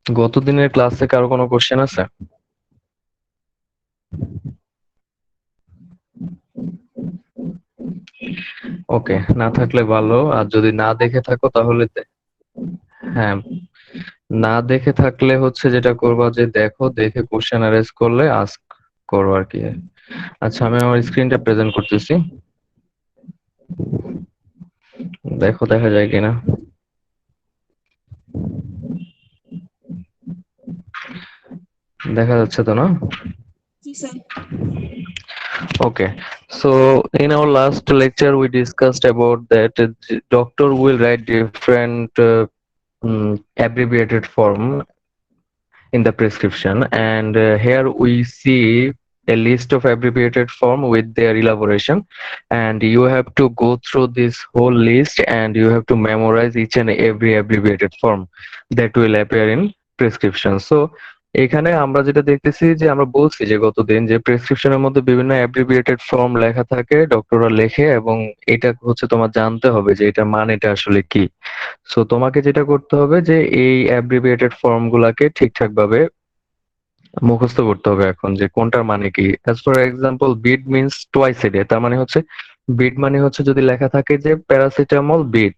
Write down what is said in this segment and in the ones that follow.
গত দিনের ক্লাসে কারো কোনো কোশ্চেন আছে? ওকে, না থাকলে ভালো। আর যদি না দেখে থাকো তাহলে হ্যাঁ, না দেখে থাকলে হচ্ছে যেটা করবা যে দেখো, দেখে কোশ্চেন অ্যারেঞ্জ করলে আস্ক করো আর কি। আচ্ছা, আমি আমার স্ক্রিনটা প্রেজেন্ট করতেছি। দেখো দেখা যায় কিনা। দেখা যাচ্ছে তো, না? জি sir. Okay, so in our last lecture we discussed about that doctor will write different abbreviated form in the prescription, and here we see a list of abbreviated form with their elaboration, and you have to go through this whole list and you have to memorize each and every abbreviated form that will appear in prescription. So এখানে আমরা যেটা দেখতেছি যে আমরা বলছি যে গতদিন যে প্রেসক্রিপশনের মধ্যে বিভিন্ন অ্যাব্রিভিয়েটেড ফর্ম লেখা থাকে, ডক্টররা লেখে, এবং এটা হচ্ছে তোমার জানতে হবে যে এটা মানেটা আসলে কি। সো তোমাকে যেটা করতে হবে যে এই অ্যাব্রিভিয়েটেড ফর্ম গুলাকে ঠিকঠাক ভাবে মুখস্থ করতে হবে এখন, যে কোনটার মানে কি। As for example, bid means twice a day, তার মানে হচ্ছে বিড মানে হচ্ছে যদি লেখা থাকে যে প্যারাসিটামল বিড,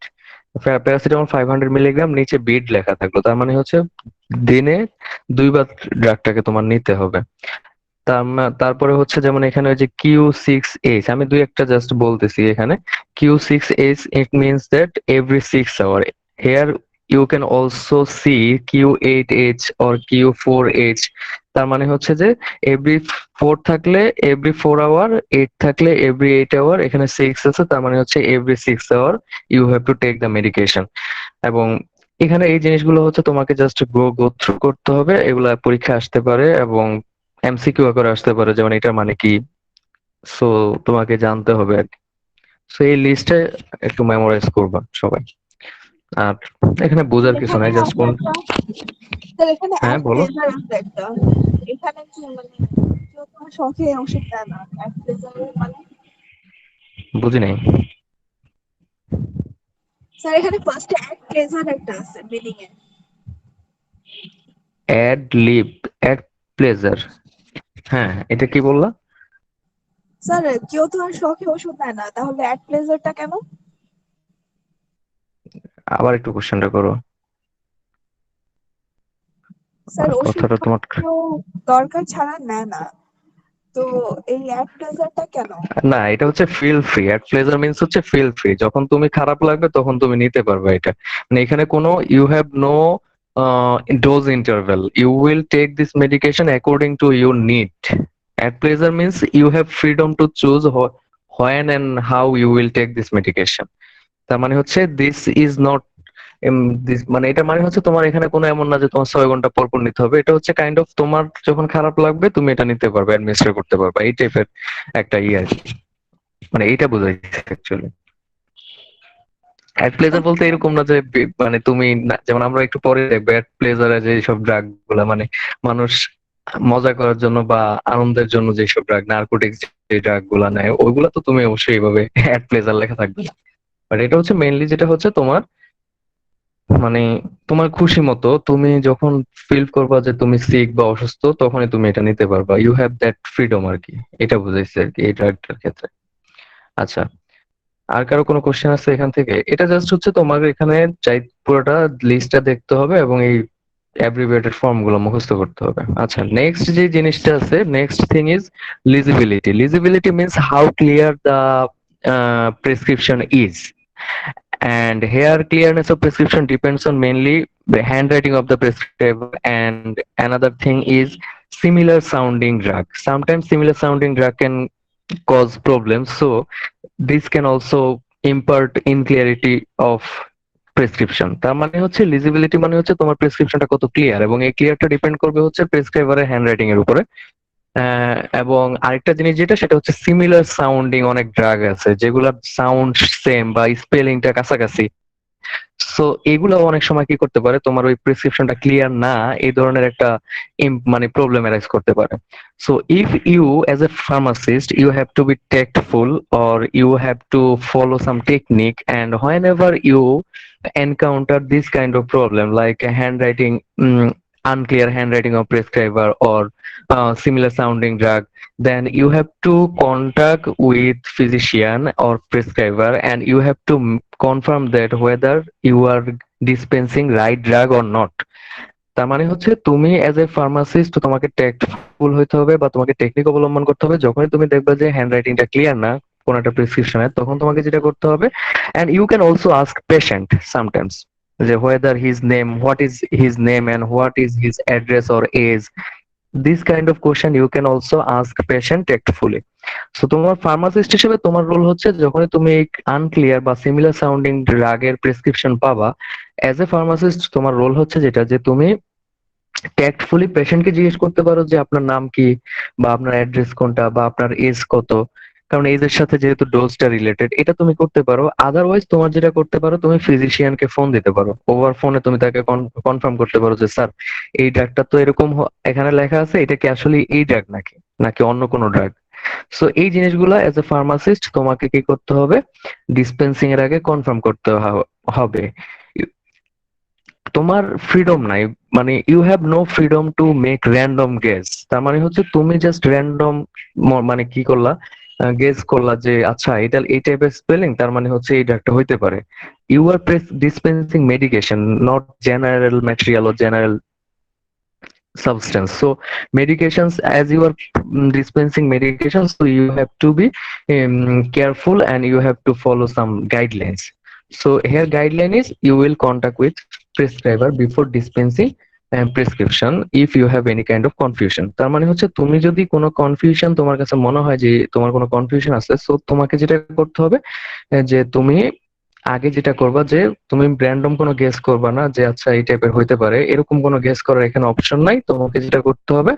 প্যারাসিটামল 500 মিলিগ্রাম, নিচে বিড লেখা থাকলো, তার মানে হচ্ছে দিনে 2 বার ড্রাগটাকে তোমার নিতে হবে। তারপরে হচ্ছে যেমন এখানে ওই যে Q6H, আমি দুই একটা জাস্ট বলতেছি এখানে। Q6H, it means that every 6 hour. Here you can also see Q8H or Q4H, তার মানে হচ্ছে যে এভরি 4 থাকলে এভরি 4 আওয়ার, 8 থাকলে এভরি 8 আওয়ার, এখানে 6 আছে তার মানে হচ্ছে every 6 hour you have to take the medication. এবং এখানে এই জিনিসগুলো হচ্ছে তোমাকে জাস্ট গো থ্রু করতে হবে, এগুলা পরীক্ষা আসতে পারে এবং এমসিকিউ করে আসতে পারে, যেমন এটা মানে কি। সো তোমাকে জানতে হবে আর কি। সো এই লিস্টে একটু মেমোরাইজ করবা সবাই। আর এখানে স্যার বোঝার কিছু এখানে নাই, জাস্ট আছে কোন। একটা, স্যার এখানে হ্যাঁ, এক বলো। প্লেজার আছে একটা। এখানে কি মানে কেউ তোমার শখে ওষুধ দেয় না এক প্লেজারের মানে? বুঝি নাই। স্যার এখানে ফার্স্টে এক প্লেজার একটা আছে মিনিং এ। অ্যাড লিব, অ্যাড প্লেজার। হ্যাঁ, এটা কি বললা? স্যার কেউ তোমার শখে ওষুধ দেয় না, তাহলে এক প্লেজারটা কেন? আবার একটু কোশ্চেনটা করো। স্যার ওষুধ কথাটা তোমার। কেউ দরকার ছাড়া নেয় না, তো এই এক প্লেজারটা কেন? না, এটা হচ্ছে feel free. At pleasure means হচ্ছে ফিল ফ্রি, যখন তুমি খারাপ লাগবে তখন তুমি নিতে পারবে এটা। মানে এখানে কোনো you have no dose interval, you will take this medication according to your need. At pleasure means you have freedom to choose when and how you will take this medication. তার মানে হচ্ছে দিস ইজ নট, মানে এটা মানে হচ্ছে তোমার এখানে কোনো এমন না যে তোমার 6 ঘন্টা পর পর নিতে হবে। এটা হচ্ছে কাইন্ড অফ তোমার যখন খারাপ লাগবে তুমি এটা নিতে পারবে, অ্যাডমিনিস্ট্রেট করতে পারবে, এই টাইপের একটা ইয়ে আর কি। মানে এইটা বোঝাইছে অ্যাকচুয়ালি। অ্যাট প্লেজার বলতে ওকে। এরকম না যে মানে তুমি যেমন আমরা একটু পরে দেখবো অ্যাট প্লেজারে যে সব ড্রাগ গুলা মানে মানুষ মজা করার জন্য বা আনন্দের জন্য যেসব ড্রাগ, নার্কোটিক্স যে ড্রাগ গুলা নেয়, ওইগুলা তো তুমি অবশ্যই এইভাবে অ্যাট প্লেজার লেখা থাকবে না। বাট এটা হচ্ছে মেইনলি যেটা হচ্ছে তোমার মানে তোমার খুশি মতো তুমি যখন ফিল করবা যে তুমি সিক বা অসুস্থ, তখনই তুমি এটা নিতে পারবা, ইউ হ্যাভ দ্যাট ফ্রিডম আর কি। এটা বুঝাইছে আর কি এই ড্রাগটার ক্ষেত্রে। আচ্ছা, আর কারো কোনো কোশ্চেন আছে এখান থেকে? এটা জাস্ট হচ্ছে তোমার এখানে চাই পুরোটা লিস্টটা দেখতে হবে এবং এই অ্যাব্রিভিয়েটেড ফর্ম গুলো মুখস্থ করতে হবে। আচ্ছা, নেক্সট যে জিনিসটা আছে, next thing is legibility. Legibility means how clear the prescription is, and here clearness of prescription depends on mainly the handwriting of the prescriber, and another thing is similar sounding drug. Sometimes similar sounding drug can cause problems, so this can also impart unclarity of prescription. তার মানে হচ্ছে লিজিবিলিটি মানে হচ্ছে তোমার প্রেসক্রিপশনটা কত clear, এবং এই ক্লিয়ারটা depend করবে হচ্ছে প্রেসক্রাইবারের হ্যান্ডরাইটিং এর উপরে। এবং আরেকটা জিনিস যেটা, সেটা হচ্ছে সিমিলার সাউন্ডিং অনেক ড্রাগ আছে যেগুলা সাউন্ড সেম বা স্পেলিংটা কাছাকাছি। সো এগুলো অনেক সময় কি করতে পারে, তোমার ওই প্রেসক্রিপশনটা ক্লিয়ার না, এই ধরনের একটা মানে প্রবলেম অ্যারাইজ করতে পারে। So if you as a pharmacist you have to be tactful, or you have to follow some technique, and whenever you encounter this kind of problem like handwriting unclear handwriting of prescriber or similar sounding drug, then you have to contact with physician or prescriber, and you have to confirm that whether you are dispensing right drug or not. তার মানে হচ্ছে তুমি age a pharmacist তোমাকে tactful হইতে হবে বা তোমাকে technique অবলম্বন করতে হবে। যখনই তুমি দেখবে যে হ্যান্ডরাইটিংটা ক্লিয়ার না কোন একটা প্রেসক্রিপশনে, তখন তোমাকে যেটা করতে হবে, and you can also ask patient sometimes যে whether his name, what is his name and what is his address or age. This kind of question you can also ask patient tactfully. So তোমার pharmacist হিসেবে তোমার role হচ্ছে যখনই তুমি unclear বা similar sounding ড্রাগের prescription পাবা, as a pharmacist তোমার রোল হচ্ছে যেটা যে তুমি ট্যাক্টফুলি পেশেন্টকে জিজ্ঞেস করতে পারো যে আপনার নাম কি, বা আপনার অ্যাড্রেস কোনটা, বা আপনার এজ কত। কারণ এজের সাথে যেহেতু ডোজটা রিলেটেড, এটা তুমি করতে পারো। আদারওয়াইজ তোমার যেটা করতে পারো, তুমি ফিজিশিয়ানকে ফোন দিতে পারো। ওভার ফোনে তুমি তাকে কনফার্ম করতে পারো যে স্যার, এই ড্রাগটা তো এরকম এখানে লেখা আছে, এটা কি আসলে এই ড্রাগ নাকি নাকি অন্য কোনো ড্রাগ। সো এই জিনিসগুলো এজ এ ফার্মাসিস্ট তোমাকে কি করতে হবে, ডিসপেন্সিং এর আগে কনফার্ম করতে হবে। তোমার ফ্রিডম নাই, মানে you have no freedom to make random guess. তার মানে হচ্ছে তুমি জাস্ট র্যান্ডম মানে কি করলা, গেস করলা যে আচ্ছা এটা এই টাইপের স্পেলিং, তার মানে হচ্ছে এই ড্রাগটা হইতে পারে। You are dispensing medication, not general material or general substance. So medications, as you are dispensing medications, so you have to be careful and you have to follow some guidelines. So here guideline is you will contact with prescriber before dispensing prescription if you have any kind of confusion. তার মানে হচ্ছে তুমি যদি কোনো confusion, তোমার কাছে মনে হয় যে তোমার কোনো কনফিউশন আছে, সো তোমাকে যেটা করতে হবে যে তুমি আগে যেটা করবা যে তুমি র্যান্ডম কোনো গেস করবা না যে আচ্ছা এই টাইপের হইতে পারে, এরকম কোনো গেস করার এখানে অপশন নাই। তোমাকে যেটা করতে হবে,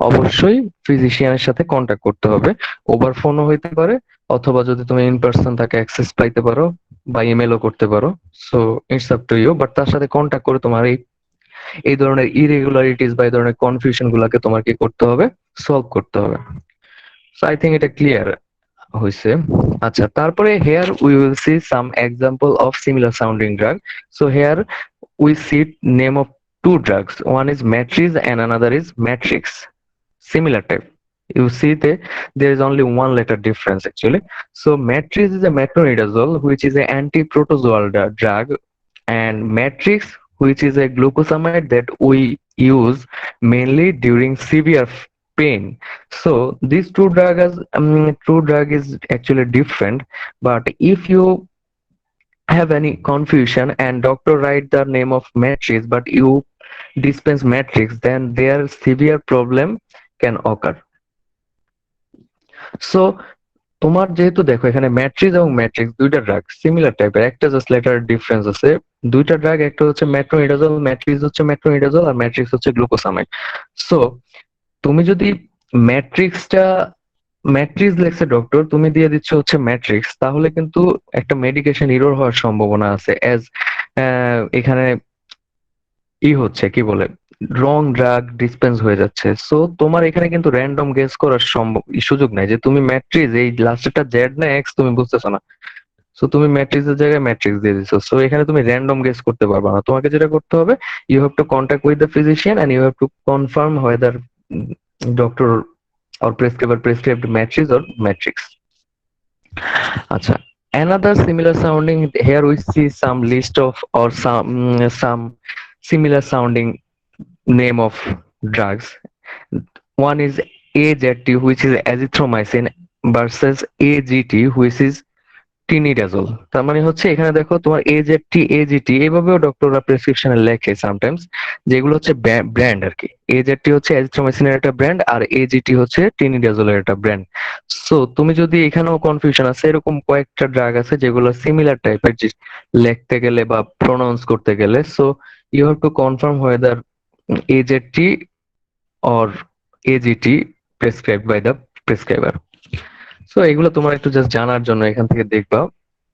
অবশ্যই ফিজিশিয়ানের সাথে কন্ট্যাক্ট করতে হবে। ওভার ফোনও হইতে পারে, অথবা যদি তুমি ইন পার্সন তাকে অ্যাক্সেস পাইতে পারো বা ইমেলও করতে পারো। So it's up to you, but তার সাথে কন্ট্যাক্ট করে তোমার এই এই ধরনের ইরেগুলারিটিস বা এই ধরনের কনফিউশন গুলাকে তোমার কি করতে হবে, সলভ করতে হবে। সো আই থিঙ্ক এটা ক্লিয়ার হয়েছে। আচ্ছা, তারপরে here we will see some example of similar sounding drug. So here we see name of two drugs. One is Matrix and another is Matrix. Similar type. You see there is only one letter difference actually. So Matrix is a metronidazole, which is an anti-protozoal drug, and Matrix, which is a glucosamide that we use mainly during severe pain. So these two drug is actually different, but if you have any confusion and doctor write the name of matrix but you dispense matrix, then their severe problem can occur. So তোমার যেহেতু দেখো এখানে matrix এবং matrix দুইটা drug similar টাইপের, একটা just letter difference আছে। দুইটা ড্রাগ, একটা হচ্ছে মেট্রোনিডাজল, ম্যাট্রিক্স হচ্ছে মেট্রোনিডাজল, আর ম্যাট্রিক্স হচ্ছে গ্লুকোসামাইড। সো তুমি যদি ম্যাট্রিক্সটা, ম্যাট্রিক্স লেখছে ডক্টর, তুমি দিয়ে দিচ্ছ হচ্ছে ম্যাট্রিক্স, তাহলে কিন্তু একটা মেডিকেশন ইরর হওয়ার সম্ভাবনা আছে। এজ এখানে হচ্ছে কি বলে রং ড্রাগ ডিসপেন্স হয়ে যাচ্ছে। সো তোমার এখানে কিন্তু র্যান্ডম গেস করার সুযোগ নাই যে তুমি ম্যাট্রিক্স এই লাস্টেরটা জেড না এক্স তুমি বুঝতেছো না, সো তুমি ম্যাট্রিক্সের জায়গায় ম্যাট্রিক্স দিয়ে দিছো। সো এখানে তুমি র্যান্ডম গেস করতে পারবা না। তোমাকে যেটা করতে হবে, you have to contact with the physician and you have to confirm whether doctor or prescriber prescribed matrix or matrix. Acha. Another similar sounding, here we see some list of or some similar sounding name of drugs. One is AZT, which is azithromycin, versus AGT, which is tinidazole. তার মানে হচ্ছে এখানে দেখো তোমার এজেডটি AGT এইভাবেও ডক্টররা প্রেসক্রিপশনে লেখে sometimes, যেগুলো হচ্ছে ব্র্যান্ড আর কি। এজেডটি হচ্ছে অ্যাজিথ্রোমাইসিনের একটা ব্র্যান্ড, আর এজিটি হচ্ছে টিনিডাজলের একটা ব্র্যান্ড। সো তুমি যদি এখানেও কনফিউশন আছে, এরকম কয়েকটা ড্রাগ আছে যেগুলো সিমিলার টাইপের লিখতে গেলে বা প্রোনাউন্স করতে গেলে, so you have to confirm whether AZT or AGT prescribed by the prescriber. So এগুলো তোমার একটু জাস্ট জানার জন্য এখান থেকে দেখবা।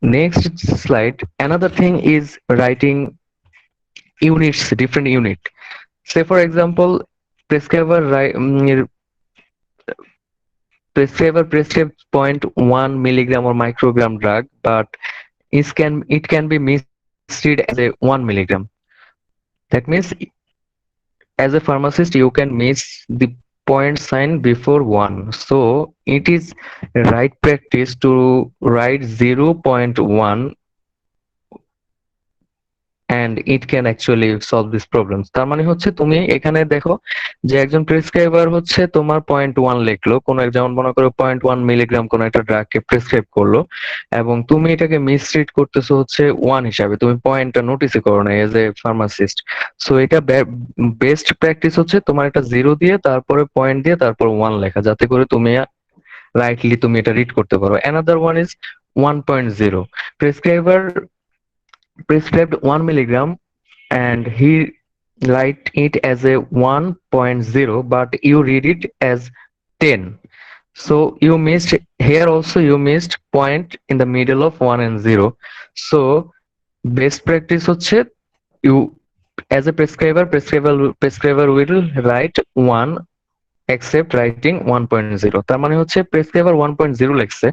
Next slide, another thing is writing units, different unit. Say for example prescriber prescribes 0.1 milligram or microgram drug, but it can be misread as a 1 milligram. That means as a pharmacist you can miss the point sign before one, so it is right practice to write 0.1 and it can actually solve this problem. তার মানে হচ্ছে তুমি এখানে দেখো যে একজন প্রেসক্রাইবার হচ্ছে তোমার 0.1 লিখলো, কোন এক, যেমন মনে করো 0.1 মিলিগ্রাম কোন একটা ড্রাগকে প্রেসক্রাইব করলো, এবং তুমি এটাকে মিসরিড করতেছো হচ্ছে 1 হিসাবে, তুমি পয়েন্টটা নোটিসই করো না এজ এ ফার্মাসিস্ট। সো এটা বেস্ট প্র্যাকটিস হচ্ছে তোমার একটা জিরো দিয়ে তারপরে পয়েন্ট দিয়ে তারপর 1 লেখা, যাতে করে তুমি রাইটলি তুমি এটা রিড করতে পারো। Another one is 1.0, প্রেসক্রাইবার prescribed 1 milligram and he write it as a 1.0 but you read it as 10, so you missed here, also you missed point in the middle of 1 and 0. So best practice হচ্ছে you as a prescriber will write 1 except writing 1.0, তার মানে হচ্ছে প্রেসক্রাইবার 1.0 লিখছে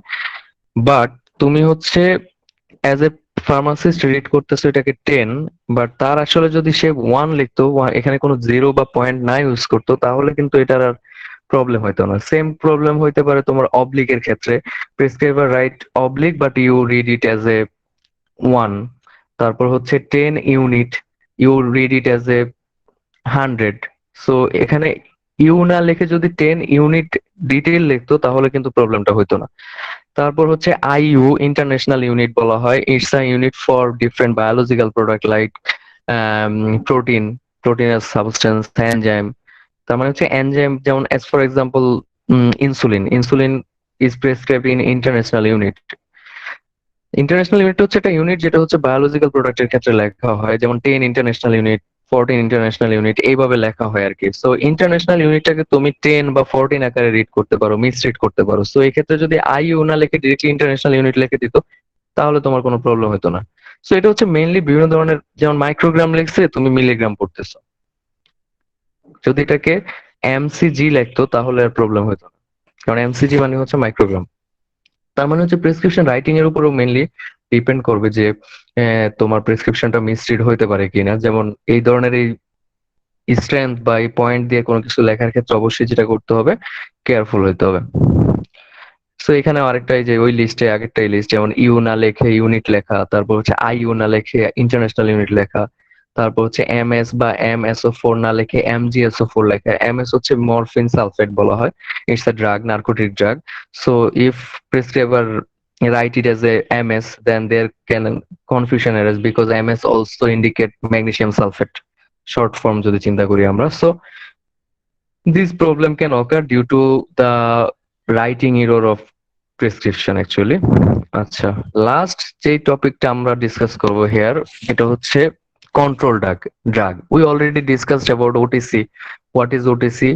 but তুমি হচ্ছে as a pharmacist read করতেছো এটাকে 10, but তার আসলে যদি সে 1 লিখতো, এখানে কোনো জিরো বা পয়েন্ট না ইউজ করতো, তাহলে কিন্তু এটার আর প্রবলেম হইতো না। সেম প্রবলেম হইতে পারে তোমার অবলিকের ক্ষেত্রে, prescriber write oblique but you read it as a 1, তারপর হচ্ছে 10 unit, you read it as a 100। So এখানে ইউ না লিখে যদি 10 ইউনিট ডিটেইল লিখতো তাহলে কিন্তু প্রবলেমটা হইতো না। তারপর হচ্ছে আইইউ, ইন্টারন্যাশনাল ইউনিট বলা হয়, it's a unit for different biological product like protein, proteinous substance, enzyme. তার মানে হচ্ছে এনজাইম, যেমন as for example insulin, insulin is prescribed in international unit. International unit হচ্ছে একটা ইউনিট যেটা হচ্ছে বায়োলজিক্যাল প্রোডাক্টের ক্ষেত্রে লেখা হয়, যেমন 10 ইন্টারন্যাশনাল ইউনিট, 14 ইন্টারন্যাশনাল ইউনিট, এইভাবে লেখা হয় আর কি। সো ইন্টারন্যাশনাল ইউনিটটাকে তুমি 10 বা 14 আকারে রিড করতে পারো, মিস রিড করতে পারো। সো এই ক্ষেত্রে যদি আইইউ না লিখে ডিরেক্টলি ইন্টারন্যাশনাল ইউনিট লিখে দিত তাহলে তোমার কোনো প্রবলেম হতো না। সো এটা হচ্ছে মেইনলি বিভিন্ন ধরনের, যেমন মাইক্রোগ্রাম লিখছে তুমি মিলিগ্রাম পড়তেছো, যদি এটাকে এমসিজি লিখতো তাহলে আর প্রবলেম হতো না, কারণ এমসিজি মানে হচ্ছে মাইক্রোগ্রাম। তার মানে হচ্ছে প্রেসক্রিপশন রাইটিং এর উপরও মেইনলি ডিপেন্ড করবে যে তোমার প্রেসক্রিপশনটা মিসরিড হইতে পারে কিনা। যেমন এই ধরনের এই স্ট্রেংথ বা এই পয়েন্ট দিয়ে কোনো কিছু লেখার ক্ষেত্রে অবশ্যই যেটা করতে হবে, কেয়ারফুল হইতে হবে। সো এখানে আরেকটা, এই যে ওই লিস্টে আগেরটাই লিস্ট, যেমন ইউ না লেখে ইউনিট লেখা, তারপর হচ্ছে আইইউ না লেখে ইন্টারন্যাশনাল ইউনিট লেখা, তারপর হচ্ছে এমএস বা এমএসও4 না লেখে এমজিএসও4 লেখা। এমএস হচ্ছে মরফিন সালফেট বলা হয়, it's a drug, narcotic drug. So if prescriber write it as a MS, then there can confusion arise because MS also indicate magnesium sulfate, short form যদি চিন্তা করি আমরা। So this problem can occur due to the writing error of prescription actually. আচ্ছা, last যে টপিকটা আমরা discuss করব here, এটা হচ্ছে control drug. We already discussed about OTC. What is OTC?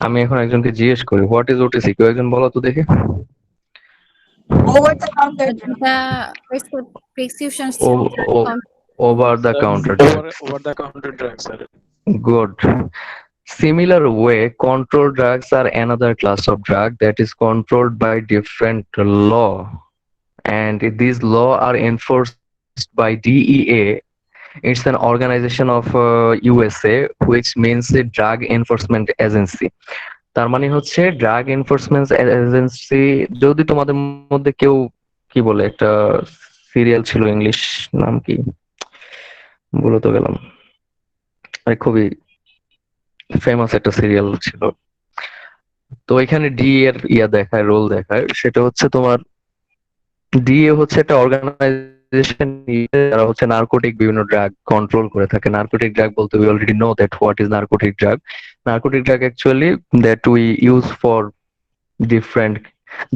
আমি এখন একজনকে জিজ্ঞেস করি হোয়াট ইজ ওটিসি, কেউ একজন বলো তো দেখে। Over the counter drug. The prescription over the counter. Over the counter drugs, sir. Good. Similar way, control drugs are another class of drug that is controlled by different law, and these law are enforced by DEA. It's an organization of USA, which means a Drug Enforcement Agency. তার মানে হচ্ছে drug enforcement agency. যদি তোমাদের মধ্যে কেউ কি বলে, একটা সিরিয়াল ছিল, ইংলিশ নাম কি বলে তো গেলাম, খুবই ফেমাস একটা সিরিয়াল ছিল, তো এখানে ডি এর দেখায়, রোল দেখায়, সেটা হচ্ছে তোমার ডিএ হচ্ছে একটা অর্গানাইজেশন যারা হচ্ছে নার্কোটিক বিভিন্ন ড্রাগ কন্ট্রোল করে থাকে। নার্কোটিক ড্রাগ বলতে we already know that what is narcotic drug. Narcotic drug actually that we use for different,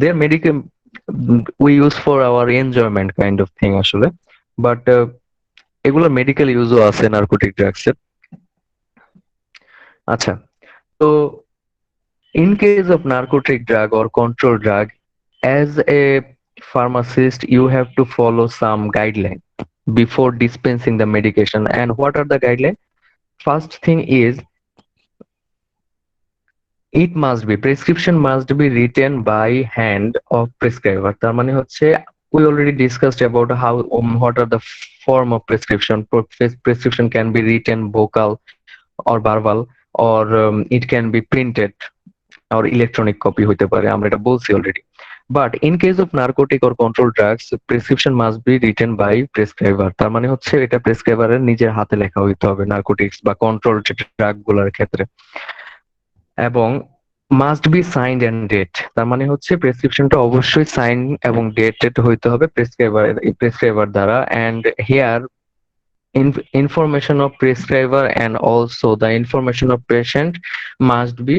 their medical, we use for our enjoyment kind of thing আসলে, but এগুলো medical ইউজও আছে narcotic drugs এর। আচ্ছা, তো in case of narcotic drug or control drug, as a pharmacist you have to follow some guideline before dispensing the medication. And what are the guidelines? First thing is, it must be, prescription must be written by hand of prescriber। তার মানে হচ্ছে we already discussed about how what are the form of prescription. Prescription can be written vocal or verbal, or it can be printed or electronic copy হইতে পারে, আমরা এটা বলছি already. But in case of narcotic or control drugs prescription must be written by prescriber. তার মানে হচ্ছে এটা প্রেসক্রাইবারের নিজের হাতে লেখা হইতে হবে নার্কোটিক্স বা কন্ট্রোল ড্রাগ গুলার ক্ষেত্রে, এবং must be signed and date. তার মানে হচ্ছে প্রেসক্রিপশনটা অবশ্যই সাইন এবং ডেটেড হইতে হবে প্রেসক্রাইবার দ্বারা। And here information of prescriber and also the information of patient must be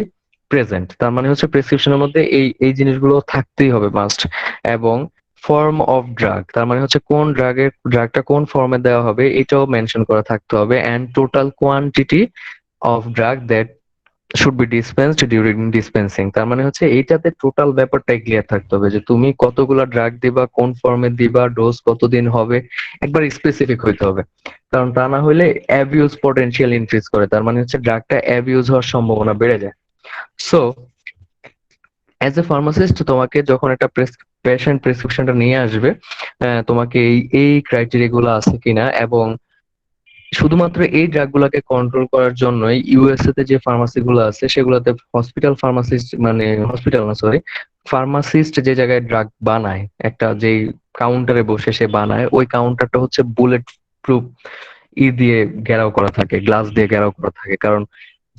present. তার মানে হচ্ছে প্রেসক্রিপশনের মধ্যে এই এই জিনিসগুলো থাকতেই হবে মাস্ট। এবং ফর্ম অফ ড্রাগ, তার মানে হচ্ছে কোন ড্রাগটা কোন ফর্মে দেওয়া হবে এটাও মেনশন করা থাকতে হবে। And total quantity of drug that should be dispensed during dispensing. তার মানে হচ্ছে এইটাতে টোটাল ব্যাপারটাই ক্লিয়ার থাকতে হবে যে তুমি কতগুলা ড্রাগ দিবা, কোন ফর্মে দিবা, ডোজ কতদিন হবে, একবার স্পেসিফিক হইতে হবে। কারণ তা না হলে অ্যাবিউজ পটেনশিয়াল ইনক্রিজ করে, তার মানে হচ্ছে ড্রাগটা অ্যাবিউজ হওয়ার সম্ভাবনা বেড়ে যায়। সো অ্যাজ এ ফার্মাসিস্ট তোমাকে যখন একটা পেশেন্ট প্রেসক্রিপশনটা নিয়ে আসবে, তোমাকে এই এই ক্রাইটেরিয়া গুলো আছে কিনা, এবং শুধুমাত্র এই ড্রাগ গুলাকে কন্ট্রোল করার জন্যই ইউএসএ তে যে ফার্মাসি গুলো আছে সেগুলোতে হসপিটাল ফার্মাসিস্ট, মানে হসপিটাল না সরি, ফার্মাসিস্ট যে জায়গায় ড্রাগ বানায়, একটা যেই কাউন্টারে বসে সে বানায়, ওই কাউন্টারটা হচ্ছে বুলেট প্রুফ দিয়ে ঘেরাও করা থাকে, গ্লাস দিয়ে ঘেরাও করা থাকে। কারণ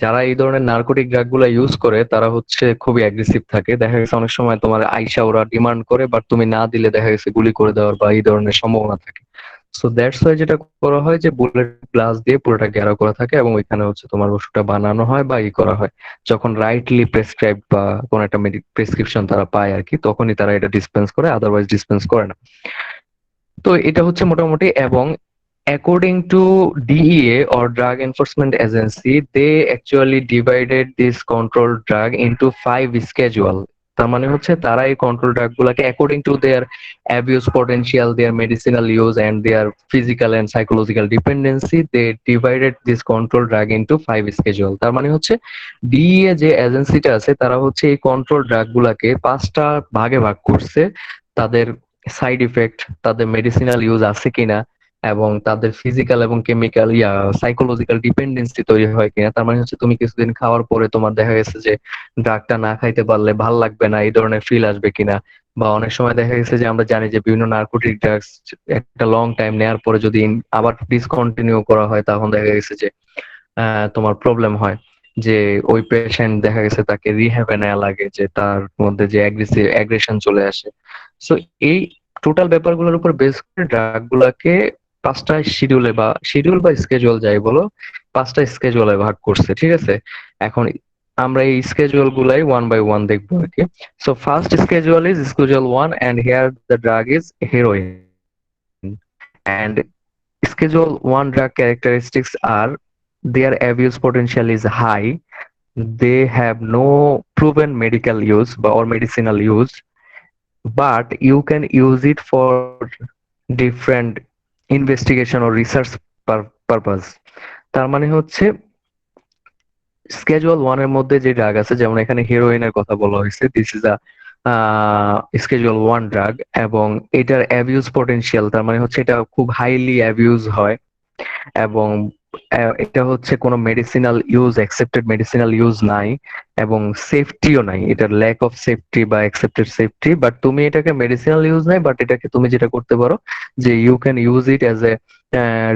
যারা এই ধরনের নার্কোটিক ড্রাগ গুলা ইউজ করে তারা হচ্ছে খুবই অ্যাগ্রেসিভ থাকে। দেখা গেছে অনেক সময় তোমার আইসা ওরা ডিমান্ড করে, বাট তুমি না দিলে দেখা গেছে গুলি করে দেওয়ার বা এই ধরনের সম্ভাবনা থাকে। সো দ্যাটস ওয়াই যেটা করা হয় যে বুলেট গ্লাস দিয়ে পুরোটা ঘেরাও করা থাকে, এবং ওইখানে হচ্ছে তোমার ওষুধটা বানানো হয় বা করা হয়। যখন রাইটলি প্রেসক্রাইব বা কোন একটা প্রেসক্রিপশন তারা পায় আর কি, তখনই তারা এটা ডিসপেন্স করে, আদারওয়াইজ ডিসপেন্স করে না। তো এটা হচ্ছে মোটামুটি। এবং according to DEA or Drug Enforcement Agency, they actually divided this controlled drug into 5 schedule। তার মানে হচ্ছে তারা এই কন্ট্রোল ড্রাগ গুলাকে according to their abuse potential, their medicinal use and their physical and psychological dependency, they divided this control drug into 5 schedule। তার মানে হচ্ছে DEA যে এজেন্সিটা আছে তারা হচ্ছে এই কন্ট্রোল ড্রাগ গুলাকে 5টা ভাগে ভাগ করছে, তাদের সাইড ইফেক্ট, তাদের মেডিসিনাল ইউজ আছে কিনা, এবং তাদের ফিজিক্যাল এবং কেমিক্যাল সাইকোলজিক্যাল ডিপেন্ডেন্সি তৈরি হয় কিনা। তার মানে হচ্ছে তুমি কিছুদিন খাওয়ার পরে তোমার দেখা গেছে যে ড্রাগটা না খাইতে পারলে ভাল লাগবে না, এই ধরনের ফিল আসবে কিনা। বা অনেক সময় দেখা গেছে যে আমরা জানি যে বিভিন্ন নার্কোটিক ড্রাগস একটা লং টাইম নেওয়ার পরে যদি আবার ডিসকন্টিনিউ করা হয় তখন দেখা গেছে যে তোমার প্রবলেম হয়, যে ওই পেশেন্ট দেখা গেছে তাকে রিহ্যাবে নেওয়া লাগে, যে তার মধ্যে যে অ্যাগ্রেশন চলে আসে। সো এই টোটাল ব্যাপারগুলোর উপর বেস করে ড্রাগ গুলাকে 5টা শিডিউল বা স্কেজুয়াল যাই বলো, 5টা স্কেজুয়ালে ভাগ করছে, ঠিক আছে। এখন আমরা এই স্কেজুয়াল গুলাই ওয়ান বাই ওয়ান দেখবো আর কি। So first schedule is schedule 1 and here the drug is heroin. And schedule 1 drug characteristics are their abuse potential is high, they have no proven medical use or medicinal use, but you can use it for different investigation or research purpose। তার মানে হচ্ছে schedule 1 এর মধ্যে যে drug আছে, যেমন এখানে হিরোইনের কথা বলা হয়েছে, this is a schedule 1 drug, এবং এটার অ্যাবিউজ পটেনশিয়াল, তার মানে হচ্ছে এটা খুব হাইলি অ্যাবিউজ হয়, এবং এটা হচ্ছে কোনো medicinal use, accepted medicinal use নাই, এবং সেফটিও নাই, এটার ল্যাক অফ সেফটি বা অ্যাকসেপ্টেড সেফটি। বাট তুমি এটাকে মেডিসিনাল ইউজ নাই, বাট এটাকে তুমি যেটা করতে পারো যে you can use it as a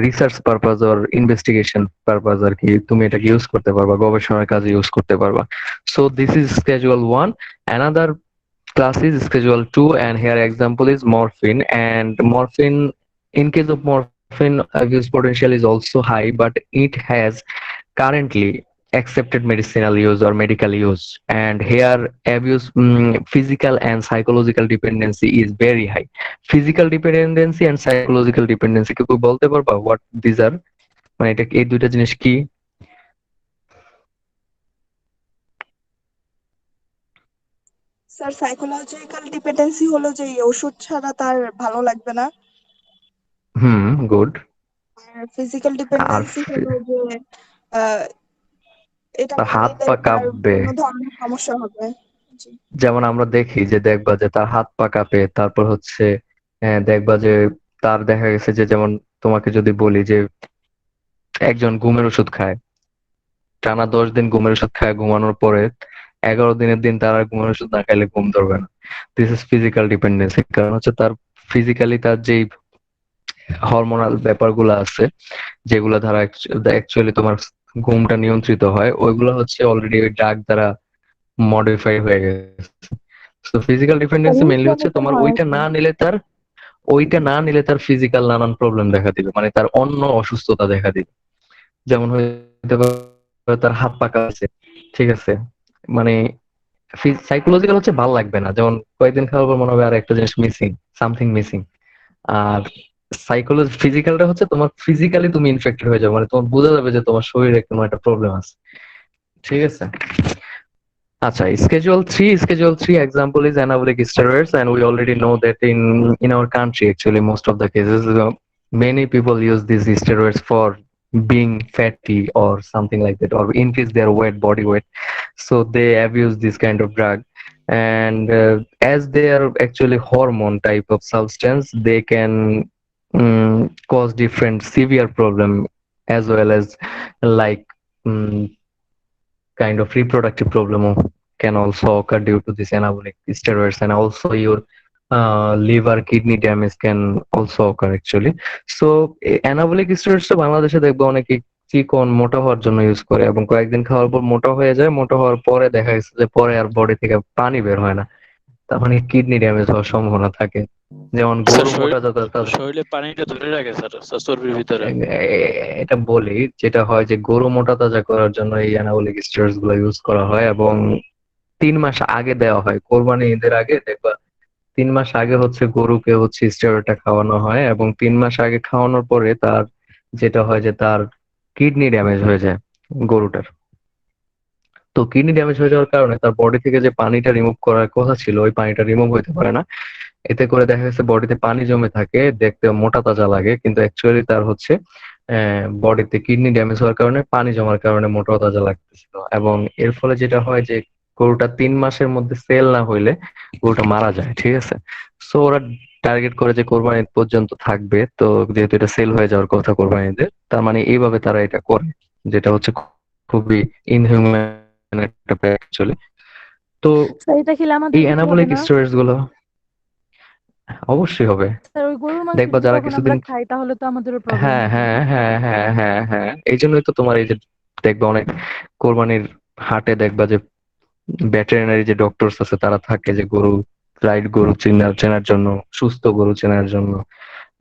research purpose or investigation purpose আর কি, তুমি এটাকে ইউজ করতে পারবা, গবেষণার কাজে ইউজ করতে পারবা। So this is schedule 1। Another class is schedule 2, and here example is morphine. And morphine, in case of morphine, abuse potential is also high, but it has currently accepted medicinal use or medical use, and here abuse physical and psychological dependency is very high। Physical dependency and psychological dependency কি তুই বলতে পারবা what these are, মানে এটা এই দুইটা জিনিস কি? স্যার সাইকোলজিক্যাল ডিপেন্ডেন্সি হলো যে এই ওষুধ ছাড়া তার ভালো লাগবে না, গুড। আর ফিজিক্যাল আর ডিপেন্ডেন্সি হলো যে আহ, এটা তার না হাত নিলে পা তার কাঁপবে, কোনো ধরনের সমস্যা হবে। জি। যেমন আমরা দেখি যে দেখবা যে তার হাত পা কাঁপে, তারপর হচ্ছে দেখবা যে তার দেখা গেছে যে, যেমন তোমাকে যদি বলি যে একজন ঘুমের ওষুধ খায়, টানা 10 দিন ঘুমের ওষুধ খায়, ঘুমানোর পরে 11 দিনের দিন তার আর ঘুমের ওষুধ না খাইলে ঘুম ধরবে না। This is physical dependency. কারণ হচ্ছে তার ফিজিক্যালি তার যেই হরমোনাল ব্যাপারগুলো আছে, যেগুলো দ্বারা অ্যাকচুয়ালি তোমার ঘুমটা নিয়ন্ত্রিত হয়, ওইগুলো হচ্ছে অলরেডি ওই ড্রাগ দ্বারা মডিফাই হয়ে গেছে। তো ফিজিক্যাল ডিপেন্ডেন্সি মেইনলি হচ্ছে তোমার হয় ওইটা আর কি। না নিলে তার ফিজিক্যাল নানান প্রবলেম দেখা দিবে, মানে তার অন্য অসুস্থতা দেখা দিবে। যেমন হইতে পারে তার হাত পা কাঁপছে, ঠিক আছে, মানে সাইকোলজিক্যাল হচ্ছে ভাল লাগবে না, যেমন কয়েকদিন খাওয়ার পর মনে হবে আর একটা জিনিস মিসিং, সামথিং মিসিং। আর ফিজিক্যালটা হচ্ছে তোমার ফিজিক্যালি তুমি ইনফেক্টেড হয়ে যাবে, মানে তোমার বোঝা যাবে যে তোমার শরীরে কোনো একটা প্রবলেম আছে, ঠিক আছে। আচ্ছা, schedule 3 example is anabolic steroids, and we already know that in our country actually most of the cases many people use these steroids for being fatty or something like that, or increase their body weight, so they abuse this kind of drug. And as they are actually hormone type of substance, they can cause different severe problem, as well as like um, kind of reproductive problem can also occur due to this anabolic steroids, and also your liver kidney damage can also occur actually. So anabolic steroids তো বাংলাদেশে দেখবো অনেকে চিকন মোটা হওয়ার জন্য use করে, এবং কয়েকদিন খাওয়ার পর মোটা হয়ে যায়, মোটা হওয়ার পরে দেখা গেছে যে পরে আর বডি থেকে পানি বের হয় না, তার মানে কিডনি ড্যামেজ হওয়ার সম্ভাবনা থাকে। যেমন স্যার গরু মোটা যাতে শরীরে পানিটা ধরে রাখে স্যার স্যার চর্বির ভিতরে। এটা বলি, যেটা হয় যে গরু মোটা তাজা করার জন্য এই অ্যানাবলিক স্টেরয়েডস গুলো ইউজ করা হয়, এবং 3 মাস আগে দেওয়া হয়, কোরবানি ঈদের আগে দেখবা 3 মাস আগে হচ্ছে গরুকে হচ্ছে স্টেরয়েডটা খাওয়ানো হয়, এবং 3 মাস আগে খাওয়ানোর পরে তার যেটা হয় যে তার কিডনি ড্যামেজ হয়ে যায় গরুটার। তো কিডনি ড্যামেজ হয়ে যাওয়ার কারণে তার বডি থেকে যে পানিটা রিমুভ করার কথা ছিল, ওই পানিটা রিমুভ হইতে পারে না। এতে করে দেখা গেছে বডিতে পানি জমে থাকে, দেখতে মোটা তাজা লাগে, কিন্তু অ্যাকচুয়ালি তার হচ্ছে বডিতে কিডনি ড্যামেজ হওয়ার কারণে পানি জমার কারণে মোটা তাজা লাগতেছিল। এবং এর ফলে যেটা হয় যে গরুটা 3 মাসের মধ্যে সেল না হইলে গরুটা মারা যায়, ঠিক আছে। সো ওরা টার্গেট করে যে কোরবানি ঈদ পর্যন্ত থাকবে, তো যেহেতু এটা সেল হয়ে যাওয়ার কথা কোরবানিদের, তার মানে এইভাবে তারা এটা করে, যেটা হচ্ছে খুবই ইনহিউম্যান একটা অ্যাকচুয়ালি। তো স্যার এটা খেলে আমাদের এই কিছু হবে অ্যানাবলিক না? স্টেরয়েডস গুলো অবশ্যই হবে। স্যার ওই গরুর মাংস দেখবা যদি যারা কখনো আমরা কিছুদিন, খাই তাহলে তো আমাদেরও প্রবলেম হ্যাঁ হবে। হ্যাঁ হ্যাঁ হ্যাঁ হ্যাঁ হ্যাঁ, এই জন্যই তো তোমার এই যে দেখবা অনেক কোরবানির হাটে দেখবা যে ভেটেরিনারি যে ডক্টরস আছে তারা থাকে, যে গরু রাইট গরু চেনার জন্য, সুস্থ গরু চেনার জন্য।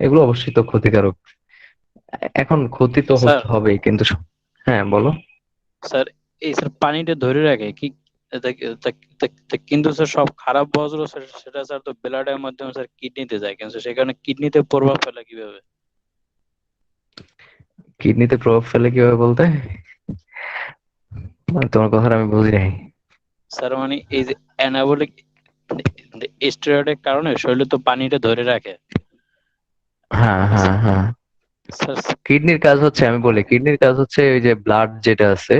এগুলো অবশ্যই তো ক্ষতিকারক। এখন ক্ষতি তো স্যার হবেই, কিন্তু হ্যাঁ বলো। স্যার এই স্যার পানিটা ধরে রাখে কি কিন্তু স্যার সব খারাপ বজ্র সেটা স্যার তো ব্লাডের মাধ্যমে স্যার কিডনিতে যায়, কিন্তু সেখানে কিডনিতে প্রভাব ফেলে কিভাবে? কিডনিতে প্রভাব ফেলে কিভাবে বলতে, মানে তোমার কথাটা আমি বুঝি নাই। স্যার মানে এই যে অ্যানাবলিক স্টেরয়েডের কারণে শরীরে তো পানিটা ধরে রাখে হ্যাঁ হ্যাঁ হ্যাঁ, স্যার। কিডনির কাজ হচ্ছে, আমি বলি কিডনির কাজ হচ্ছে ওই যে ব্লাড যেটা আছে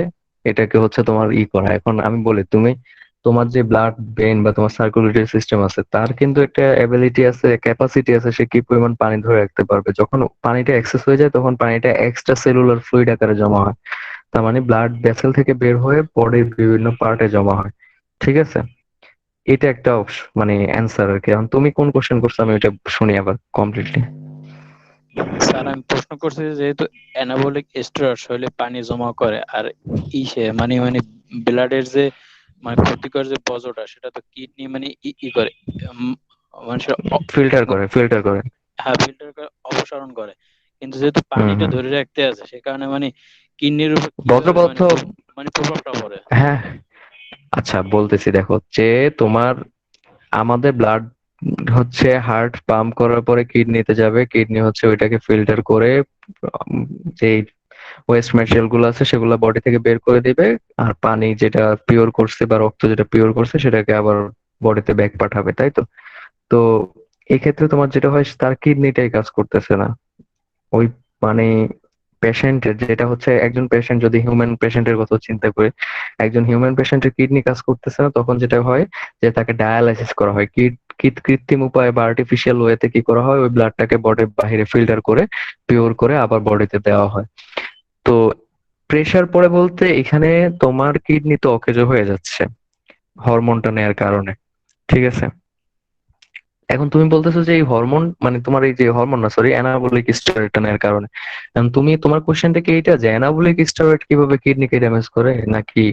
এটাকে হচ্ছে তোমার করা। এখন আমি বলি তুমি তোমার যে ব্লাড ভেইন বা তোমার সার্কুলেটরি সিস্টেম আছে, তার কিন্তু একটা এবিলিটি আছে, ক্যাপাসিটি আছে, সে কি পরিমাণ পানি ধরে রাখতে পারবে। যখন পানিটা এক্সেস হয়ে যায় তখন পানিটা এক্সট্রা সেলুলার ফ্লুইড আকারে জমা হয়, তার মানে ব্লাড ভেসেল থেকে বের হয়ে বডির বিভিন্ন পার্টে জমা হয়, ঠিক আছে। এটা একটা মানে অ্যান্সার আর কি। এখন তুমি কোন কোশ্চেন করছো আমি ওইটা শুনি আবার কমপ্লিটলি। স্যার আমি প্রশ্ন করছি যে যেহেতু অ্যানাবলিক স্টেরয়েড শরীরে পানি জমা করে, আর ইসে মানে ব্লাডের যে মানে ক্ষতিকর যে বজ্রটা সেটা তো কিডনি মানে ই করে মানুষের ফিল্টার করে। হ্যাঁ ফিল্টার করে অপসারণ করে, কিন্তু যেহেতু হুম পানিটা হুম। ধরে রাখতে আছে সে কারণে মানে কিডনির উপর কিভাবে বজ্রপদার্থ, মানে প্রভাবটা পড়ে? হ্যাঁ, আচ্ছা বলতেছি, দেখো যে তোমার আমাদের ব্লাড হচ্ছে হার্ট পাম্প করার পরে কিডনিতে যাবে, কিডনি হচ্ছে ওইটাকে ফিল্টার করে যে ওয়েস্ট ম্যাটেরিয়াল গুলো আছে সেগুলো বডি থেকে বের করে দিবে, আর পানি যেটা পিওর করছে বা রক্ত যেটা পিওর করছে সেটাকে আবার বডিতে ব্যাক পাঠাবে, তাই তো। তো এই ক্ষেত্রে তোমার যেটা হয় তার কিডনিটাই কাজ করতেছে না, ওই মানে পেশেন্টের যেটা হচ্ছে, একজন পেশেন্ট যদি হিউম্যান পেশেন্টের কথা চিন্তা করে, একজন হিউম্যান পেশেন্টের কিডনি কাজ করতেছে না, তখন যেটা হয় যে তাকে ডায়ালাইসিস করা হয়। কৃত্রিম উপায়ে বা আর্টিফিশিয়াল ওয়েতে কি করা হয়, ওই ব্লাডটাকে বডির বাইরে ফিল্টার করে পিওর করে আবার বডিতে দেওয়া হয়। তো প্রেসার পড়ে বলতে এখানে তোমার কিডনি তো অকেজো হয়ে যাচ্ছে হরমোনটা নেয়ার কারণে, ঠিক আছে? এখন তুমি বলতেছো যে এই হরমোন মানে তোমার এই যে হরমোন না সরি অ্যানাবলিক স্টেরয়েডটা নেওয়ার কারণে। এখন তুমি তোমার কোশ্চেনটা কি এটা যে অ্যানাবলিক স্টেরয়েড কিভাবে কিডনিকে ড্যামেজ করে নাকি?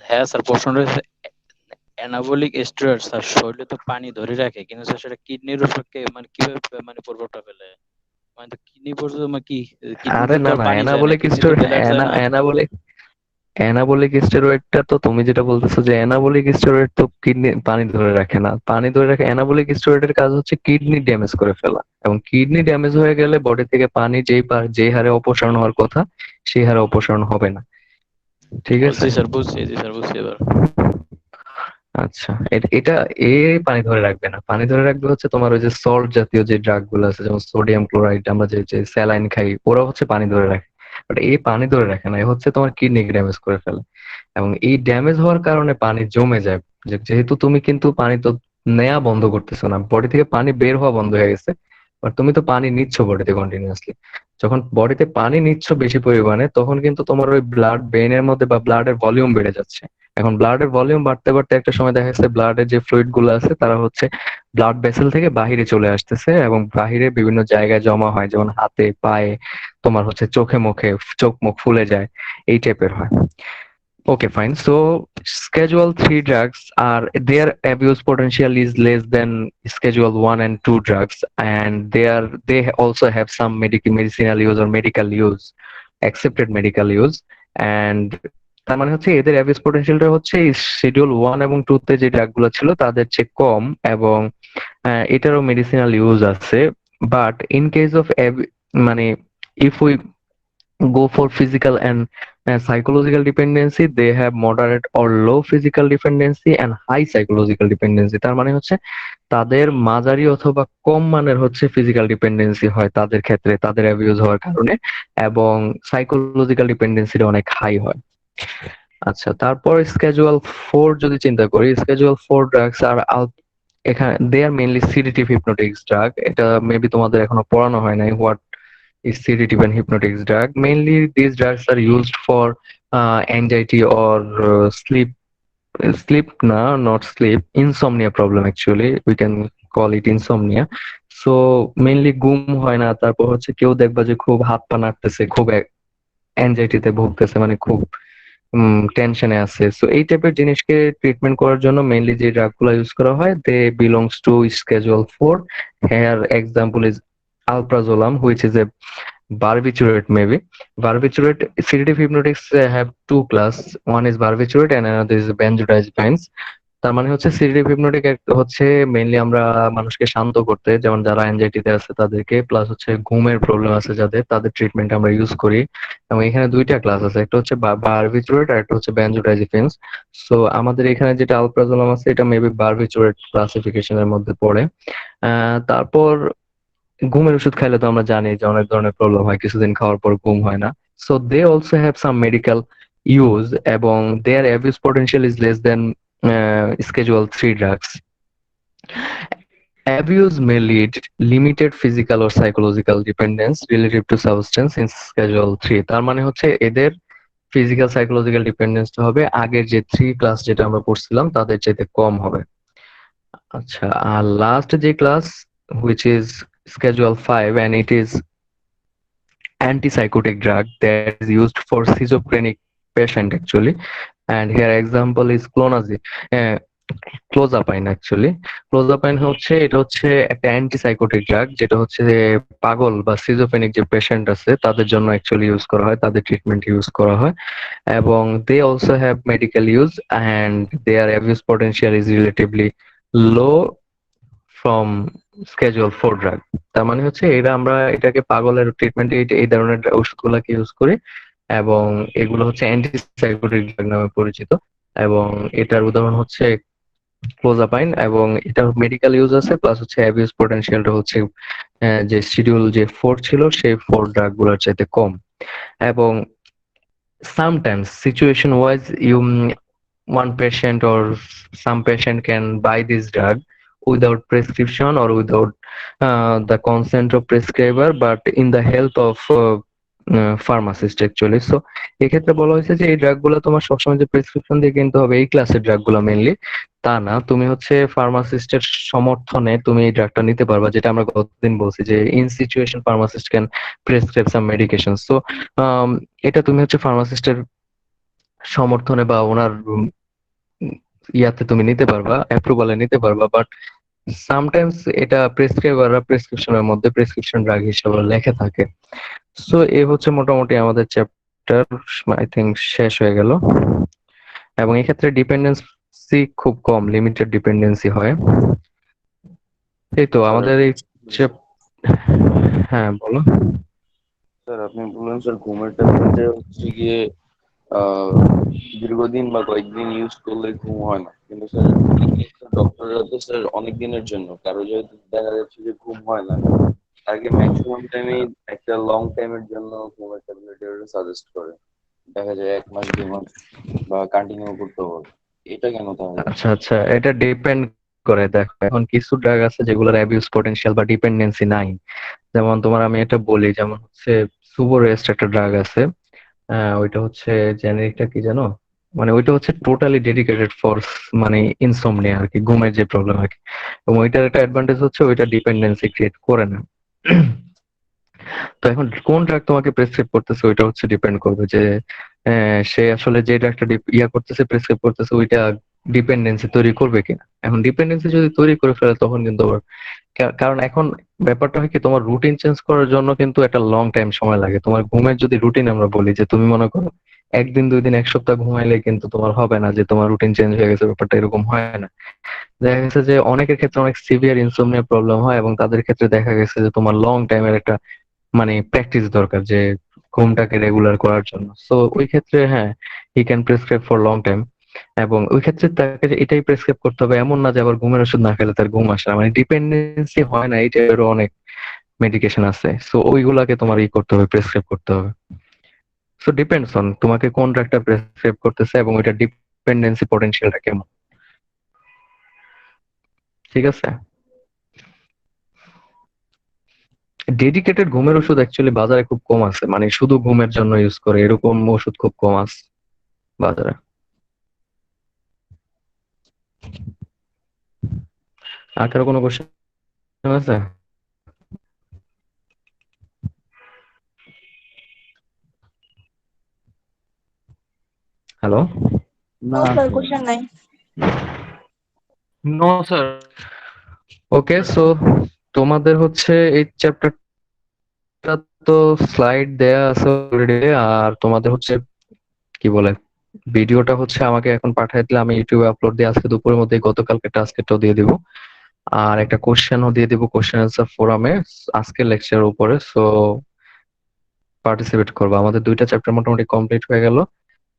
হ্যাঁ স্যার, প্রশ্নটা হচ্ছে অ্যানাবলিক স্টেরয়েড স্যার শরীরে তো পানি ধরে রাখে, কিন্তু স্যার সেটা কিডনির উপর মানে কিভাবে মানে প্রভাবটা ফেলে? মানে তো কিডনি পর্যন্ত মানে কি আরে কিডনিতে তো না আর না পানি যায় না, অ্যানাবলিক কিডনিতে স্টেরয়েড ব্লাড যায় না। অ্যানাবলিক অ্যানাবলিক স্টেরয়েডটা তো তুমি যেটা বলতেছো যে অ্যানাবলিক স্টেরয়েড তো কিডনি পানি ধরে রাখে না, পানি ধরে রাখে অ্যানাবলিক স্টেরয়েডের কাজ হচ্ছে কিডনি ড্যামেজ করে ফেলা, এবং কিডনি ড্যামেজ হয়ে গেলে বডি থেকে পানি যেই হারে অপসারণ হওয়ার কথা সেই হারে অপসারণ হবে না, ঠিক ও আছে? জি স্যার বুঝছি, জি স্যার বুঝছি এবার। আচ্ছা এটা এ পানি ধরে রাখবে না, পানি ধরে রাখবে হচ্ছে তোমার ওই যে সল্ট জাতীয় যে ড্রাগ গুলো আছে যেমন সোডিয়াম ক্লোরাইড, আমরা যে যে স্যালাইন খাই ওরা হচ্ছে পানি ধরে রাখে, বাট এই পানি ধরে রাখে না, এ হচ্ছে তোমার কিডনি ড্যামেজ করে ফেলে। এবং এই ড্যামেজ হওয়ার কারণে পানি জমে যায়, যেহেতু তুমি কিন্তু পানি তো নেয়া বন্ধ করতেছো না, বডি থেকে পানি বের হওয়া বন্ধ হয়ে গেছে, বাট তুমি তো পানি নিচ্ছ বডিতে কন্টিনিউয়াসলি। যখন বডিতে পানি নিচ্ছ বেশি পরিমাণে তখন কিন্তু তোমার ওই ব্লাড ব্রেনের মধ্যে বা ব্লাডের ভলিউম বেড়ে যাচ্ছে। এখন ব্লাডের ভলিউম বাড়তে বাড়তে একটা সময় দেখা যাচ্ছে ব্লাডের যে ফ্লুইড গুলো আছে তারা হচ্ছে ব্লাড ভেসেল থেকে বাহিরে চলে আসতেছে এবং বাহিরে বিভিন্ন জায়গায় জমা হয়, যেমন হাতে পায়ে, তোমার হচ্ছে চোখে মুখে, চোখ মুখ ফুলে যায়, এই টাইপের হয়। Okay, fine. So Schedule 3 drugs are their abuse potential is less than Schedule 1 and 2 drugs, and they also have some medicinal use or medical use, accepted medical use, and তার মানে হচ্ছে এদের অ্যাবিউস পটেনশিয়ালটা হচ্ছে শিডিউল 1 এবং 2 তে যে ড্রাগগুলো ছিল তাদের চেয়ে কম, এবং এটারও মেডিসিনাল ইউজ আছে। বাট ইন কেস অফ মানে if we go for physical and psychological dependency, they have moderate or low physical dependency and high psychological dependency। তার মানে হচ্ছে তাদের মাঝারি অথবা কম মানের হচ্ছে ফিজিক্যাল ডিপেন্ডেন্সি হয় তাদের ক্ষেত্রে তাদের অ্যাবিউজ হওয়ার কারণে, এবং সাইকোলজিক্যাল ডিপেন্ডেন্সিটা অনেক হাই হয়। আচ্ছা, তারপর স্কেজুয়াল 4 যদি চিন্তা করি, স্কেজুয়াল 4 ড্রাগস আর এখানে দে আর মেইনলি সিডেটিভ হিপনোটিক্স ড্রাগ। এটা মেবি তোমাদের এখনো পড়ানো হয় নাই what is sedative and hypnotic drug. Mainly, these drugs are used for anxiety or sleep, no, not sleep, insomnia problem. Actually, we can call it insomnia. So mainly ঘুম হয় না, তারপর হচ্ছে কেউ দেখবা যে খুব হাত পা নাড়তেছে, খুব অ্যাংজাইটিতে ভুগতেছে, মানে খুব টেনশনে আছে। সো এই টাইপের জিনিসকে ট্রিটমেন্ট করার জন্য মেইনলি যে ড্রাগগুলো ইউজ করা হয় they belongs to schedule 4। Here example is alprazolam, which is a barbiturate maybe. Barbiturate, sedative hypnotics have two class. One is barbiturate and another is benzodiazepines. তার মানে হচ্ছে সিডেটিভ হিপনোটিক হচ্ছে mainly আমরা মানুষকে শান্ত করতে, যেমন যারা অ্যাংজাইটিতে আছে তাদেরকে, প্লাস হচ্ছে ঘুমের প্রবলেম আছে যাদের, তাদের ট্রিটমেন্ট আমরা ইউজ করি। এবং এখানে দুইটা ক্লাস আছে, একটা হচ্ছে বারবিচুরেট আর একটা হচ্ছে বেনজোডাইজিপিনস। সো আমাদের এখানে যেটা আলপ্রাজোলাম আছে এটা মেবি বারবিচুরেট ক্লাসিফিকেশনের মধ্যে পড়ে। তারপর ঘুমের ওষুধ খাইলে তো আমরা জানি যে অনেক ধরনের প্রবলেম হয়, কিছুদিন খাওয়ার পর ঘুম হয় না। So they also have some medical use, এবং their abuse potential is less than Schedule 3 drugs. Abuse may lead limited physical or psychological dependence relative to substance in Schedule 3. তার মানে হচ্ছে এদের ফিজিক্যাল সাইকোলজিক্যাল ডিপেন্ডেন্সটা হবে আগের যে 3 ক্লাস যেটা আমরা পড়ছিলাম তাদের চাইতে কম হবে। আচ্ছা, আর লাস্ট যে class which is Schedule 5 and it is antipsychotic drug that is used for schizophrenic patient actually, and here example is clozapine. Actually clozapine হচ্ছে এটা হচ্ছে একটা অ্যান্টিসাইকোটিক ড্রাগ যেটা হচ্ছে যে পাগল বা সিজোফ্রেনিক যে পেশেন্ট আছে তাদের জন্য অ্যাকচুয়ালি ইউজ করা হয়, তাদের ট্রিটমেন্ট ইউজ করা হয়, এবং they also have medical use and their abuse potential is relatively low from schedule 4 drug. তার মানে হচ্ছে এরা আমরা এটাকে পাগলের ট্রিটমেন্টে এই ধরনের ওষুধগুলোকে ইউজ করি, এবং এগুলো হচ্ছে অ্যান্টিসাইকোটিক ড্রাগ নামে পরিচিত। এবং এটার উদাহরণ হচ্ছে ক্লোজাপাইন, এবং এটা মেডিকেল ইউজ আছে, প্লাস হচ্ছে অ্যাবিউস পটেনশিয়ালটা হচ্ছে যে শিডিউল যে 4 ছিল সেই 4 ড্রাগ গুলোর চাইতে কম। এবং sometimes situation wise one patient or some patient can buy this drug without prescription or without the consent of prescriber, but in the health of pharmacist actually. So এক্ষেত্রে বলা হয়েছে যে এই ড্রাগ গুলা তোমার সবসময় যে প্রেসক্রিপশন দিয়ে কিনতে হবে এই ক্লাসের ড্রাগ গুলা মেনলি তা না, তুমি হচ্ছে ফার্মাসিস্টের সমর্থনে তুমি এই ড্রাগটা নিতে পারবা, যেটা আমরা গতদিন বলছি যে in situation pharmacist can prescribe some medication. So এটা তুমি হচ্ছে ফার্মাসিস্টের সমর্থনে বা ওনার ইয়াতে তুমি নিতে পারবা, অ্যাপ্রুভালে নিতে পারবা। বাট সামটাইমস এটা প্রেসক্রাইবাররা প্রেসক্রিপশনের মধ্যে প্রেসক্রিপশন ড্রাগ হিসেবে লেখা থাকে। সো এ হচ্ছে মোটামুটি আমাদের চ্যাপ্টার আই থিংক শেষ হয়ে গেল। এবং এক্ষেত্রে ডিপেন্ডেন্সি খুব কম, লিমিটেড ডিপেন্ডেন্সি হয়। এই তো স্যার আমাদের এই হ্যাঁ বলো। স্যার আপনি বললেন স্যার ঘুমের ট্যাবলেটে হচ্ছে গিয়ে আহ দীর্ঘদিন বা কয়েকদিন ইউজ করলে ঘুম হয় না, কিন্তু স্যার এই ক্ষেত্রে ডক্টররা তো স্যার অনেক দিনের জন্য, কারো যেহেতু দেখা যাচ্ছে যে ঘুম হয় না তাকে ম্যাক্সিমাম টাইমে একটা লং টাইমের জন্য ঘুমের ট্যাবলেটের সাজেস্ট করে, দেখা যায় 1 মাস 2 মাস বা কন্টিনিউ করতে হবে। এটা কেন তাহলে? আচ্ছা আচ্ছা, এটা ডিপেন্ড করে। দেখো এখন কিছু ড্রাগ আছে যেগুলোর অ্যাবিউজ পটেনশিয়াল বা ডিপেন্ডেন্সি নাই। যেমন তোমার আমি এটা বলি, যেমন হচ্ছে সুবোরেস্ট একটা ড্রাগ আছে। ওইটা হচ্ছে জেনেরিকটা কি জানো, মানে ওইটা হচ্ছে টোটালি ডেডিকেটেড ফর মানে ইনসোমনিয়া আর কি, ঘুমের যে প্রবলেম আর কি। এবং ওইটার একটা অ্যাডভান্টেজ হচ্ছে ওইটা ডিপেন্ডেন্সি ক্রিয়েট করে না। তো এখন কোন ড্রাগ তোমাকে প্রেসক্রাইব করতেছে ওইটা হচ্ছে ডিপেন্ড করবে যে সে আসলে যে ড্রাগটা ইয়া করতেছে প্রেসক্রাইব করতেছে ওইটা ডিপেন্ডেন্সি তৈরি করবে কিনা। এখন ডিপেন্ডেন্সি যদি তৈরি করে ফেলে তখন কিন্তু আবার কারণ এখন ব্যাপারটা হয় কি, তোমার রুটিন চেঞ্জ করার জন্য কিন্তু একটা লং টাইম সময় লাগে। তোমার ঘুমের যদি রুটিন আমরা বলি যে তুমি মনে করো একদিন 2 দিন 1 সপ্তাহ ঘুমাইলে কিন্তু তোমার হবে না যে তোমার রুটিন চেঞ্জ হয়ে গেছে, ব্যাপারটা এরকম হয় না। দেখা গেছে যে অনেকের ক্ষেত্রে অনেক সিভিয়ার ইনসোমনিয়া প্রবলেম হয় এবং তাদের ক্ষেত্রে দেখা গেছে যে তোমার লং টাইমের একটা মানে প্র্যাকটিস দরকার যে ঘুমটাকে রেগুলার করার জন্য। সো ওই ক্ষেত্রে হ্যাঁ, he can prescribe for long time. এবং ওই ক্ষেত্রে তাকে যে এটাই প্রেসক্রাইব করতে হবে এমন না যে আবার ঘুমের ওষুধ না খেলে তার ঘুম আসে না, মানে ডিপেন্ডেন্সি হয় না এই টাইপেরও অনেক মেডিকেশন আছে। সো ওইগুলাকে তোমার করতে হবে, প্রেসক্রাইব করতে হবে। সো ডিপেন্ডস অন তোমাকে কোন ড্রাগটা প্রেসক্রাইব করতেছে এবং ওইটা ডিপেন্ডেন্সি পটেনশিয়ালটা কেমন। ঠিক আছে। ডেডিকেটেড ঘুমের ওষুধ অ্যাকচুয়ালি বাজারে খুব কম আছে, মানে শুধু ঘুমের জন্য ইউজ করে এরকম ওষুধ খুব কম আছে বাজারে। আর কারো কোনো কোশ্চেন আছে? হ্যালো। নো স্যার, কোশ্চেন নাই। No sir. ওকে, সো তোমাদের হচ্ছে এই চ্যাপ্টারটা তো স্লাইড দেয়া আছে অলরেডি। আর তোমাদের হচ্ছে কি বলে ভিডিওটা হচ্ছে আমাকে এখন পাঠিয়ে দিলে আমি ইউটিউবে আপলোড দিয়ে আজকে দুপুরের মধ্যে গতকালকে টাস্কেরটাও দিয়ে দিব। আর একটা কোশ্চেনও দিয়ে দিব কোশ্চেন আনসার ফোরামে আজকের লেকচারের উপরে। সো পার্টিসিপেট করবো। আমাদের 2টা চ্যাপ্টার মোটামুটি কমপ্লিট হয়ে গেল।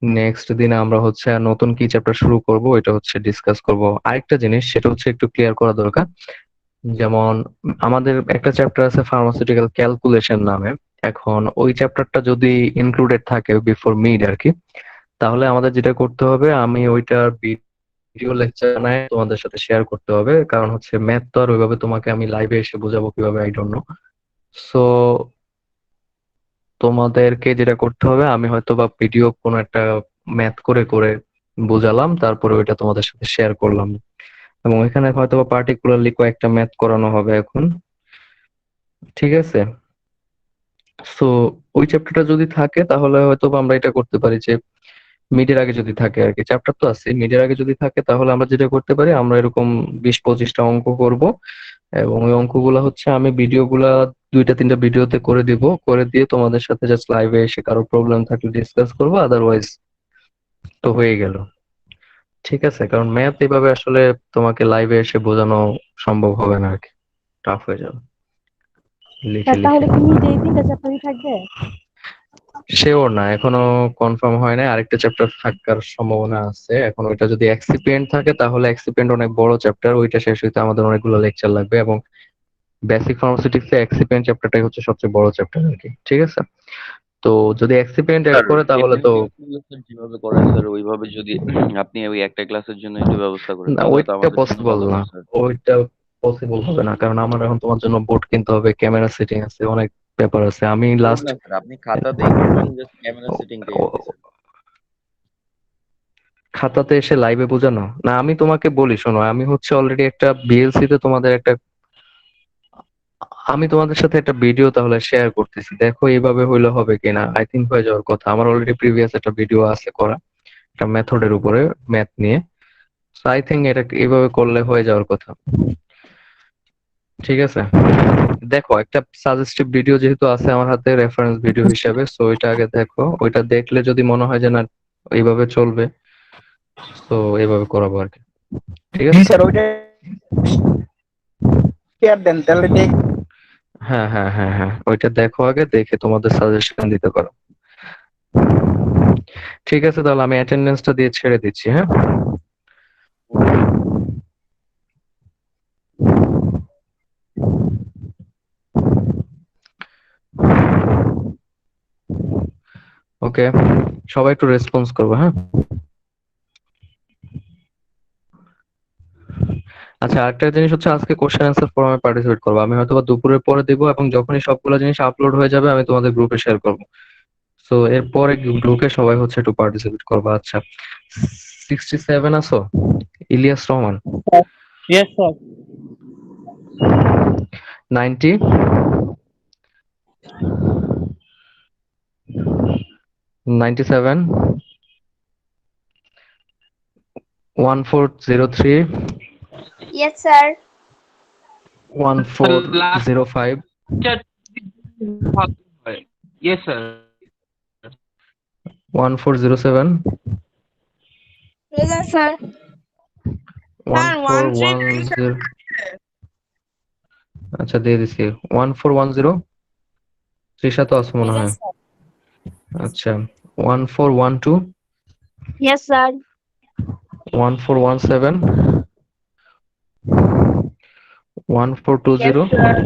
নেক্সট দিনে আমরা হচ্ছে নতুন কি চ্যাপ্টার শুরু করব এটা হচ্ছে ডিসকাস করব। আরেকটা জিনিস সেটা হচ্ছে একটু ক্লিয়ার করা দরকার। যেমন আমাদের একটা চ্যাপ্টার আছে ফার্মাসিউটিক্যাল ক্যালকুলেশন নামে। এখন ওই চ্যাপ্টারটা যদি ইনক্লুডেড থাকে বিফোর মিড আর কি, তাহলে আমাদের যেটা করতে হবে আমি ওইটার ভিডিও লেকচার বানায় তোমাদের সাথে শেয়ার করতে হবে। কারণ হচ্ছে ম্যাথ তো আর ওইভাবে তোমাকে আমি লাইভে এসে বোঝাবো কিভাবে, আই ডোন্ট নো। সো তোমাদেরকে যেটা করতে হবে আমি হয়তো বা ভিডিও কোনো একটা ম্যাথ করে করে বোঝালাম, তারপরে ওইটা তোমাদের সাথে শেয়ার করলাম। এবং এখানে হয়তো বা পার্টিকুলারলি কয়েকটা ম্যাথ করানো হবে এখন। ঠিক আছে। সো ওই চ্যাপ্টারটা যদি থাকে তাহলে হয়তো বা আমরা এটা করতে পারি যে মিডের আগে যদি থাকে আর কি, চ্যাপ্টার তো আছে, মিডের আগে যদি থাকে তাহলে আমরা যেটা করতে পারি আমরা এরকম 20-25টা অঙ্ক করব। এবং ওই অঙ্কগুলা হচ্ছে আমি ভিডিওগুলা 2-3টা ভিডিওতে করে দিব, করে দিয়ে তোমাদের সাথে জাস্ট লাইভে এসে কারো প্রবলেম থাকলে ডিসকাস করবো, আদারওয়াইজ তো হয়ে গেল। ঠিক আছে, কারণ ম্যাথ এইভাবে আসলে তোমাকে লাইভে এসে বোঝানো সম্ভব হবে না আর কি, টাফ হয়ে যাবে লিখে স্যার লিখে। তাহলে কি মিড এই 3টা চ্যাপ্টারই থাকবে? শিওর না, এখনো কনফার্ম হয় না। আরেকটা চ্যাপ্টার থাকার সম্ভাবনা আছে। এখন ওইটা যদি এক্সিপিয়েন্ট থাকে তাহলে এক্সিপিয়েন্ট অনেক বড় চ্যাপ্টার, ওইটা শেষ হইতে আমাদের অনেকগুলো লেকচার লাগবে। এবং বেসিক ফার্মাসিউটিক্স এ এক্সিপিয়েন্ট চ্যাপ্টারটাই হচ্ছে সবচেয়ে বড় চ্যাপ্টার আর কি। ঠিক আছে। তো যদি এক্সিপিয়েন্ট অ্যাড স্যার করে তাহলে তো ডিফারেন্সিয়েশন স্যার যেভাবে করেন স্যার ওইভাবে যদি আপনি ওই একটা ক্লাসের জন্য একটু ব্যবস্থা করেন না, তাহলে তো ওইটা আমাদের জন্য পসিবল ভালো না। হয় স্যার। ওইটা পসিবল হবে না, কারণ আমার এখন তোমার জন্য বোর্ড কিনতে হবে, ক্যামেরা সেটিং আছে, অনেক ব্যাপার আছে। আমি লাস্ট না স্যার, আপনি খাতাতেই করবেন, জাস্ট ক্যামেরা সেটিংটাই আর কি স্যার। খাতাতে এসে লাইভে বোঝানো না, আমি তোমাকে বলি শোনো, আমি হচ্ছে অলরেডি একটা বিএলসি তে তোমাদের একটা, আমি তোমাদের সাথে একটা ভিডিও তাহলে শেয়ার করতেছি, দেখো এইভাবে হইলে হবে কিনা। আই থিংক হয়ে যাওয়ার কথা, আমার অলরেডি প্রিভিয়াস একটা ভিডিও আছে করা একটা মেথডের উপরে, ম্যাথ নিয়ে। আই থিংক এটা এইভাবে করলে হয়ে যাওয়ার কথা। ঠিক আছে, দেখো একটা সাজেস্টিভ ভিডিও যেহেতু আছে আমার হাতে রেফারেন্স ভিডিও হিসাবে, সো ওইটা আগে দেখো, ওইটা দেখলে যদি মনে হয় যে না এইভাবে চলবে, তো এইভাবে করাবো আর কি। ঠিক জি আছে, স্যার, ওইটা শেয়ার দেন তাহলে দেখ। হ্যাঁ হ্যাঁ হ্যাঁ হ্যাঁ, ওইটা দেখো আগে, দেখে তোমাদের সাজেশন দিতে পারো। ঠিক আছে, তাহলে আমি অ্যাটেন্ডেন্সটা দিয়ে ছেড়ে দিচ্ছি, হ্যাঁ। ওকে, সবাই একটু রেসপন্স করবো, হ্যাঁ। আচ্ছা, আরেকটা জিনিস হচ্ছে আজকে কোশ্চেন অ্যান্সার ফোরামে পার্টিসিপেট করবো, আমি হয়তো বা দুপুরের পরে দিব, এবং যখনই সবগুলো জিনিস আপলোড হয়ে যাবে আমি তোমাদের গ্রুপে শেয়ার করবো। তো এরপরে গ্রুপে সবাই হচ্ছে একটু পার্টিসিপেট করবো। আচ্ছা, 67 আছো? Ilias Rahman. Yes sir. 90, 97, 1403, Yes, sir. 1405, Yes, sir. 1407, Present, sir. Sir, 1410। আচ্ছা দিয়ে দিছি 1410। তৃষা তো আছে মনে হয়। আচ্ছা, 1412, Yes, sir. 1417, 1420, Yes, sir.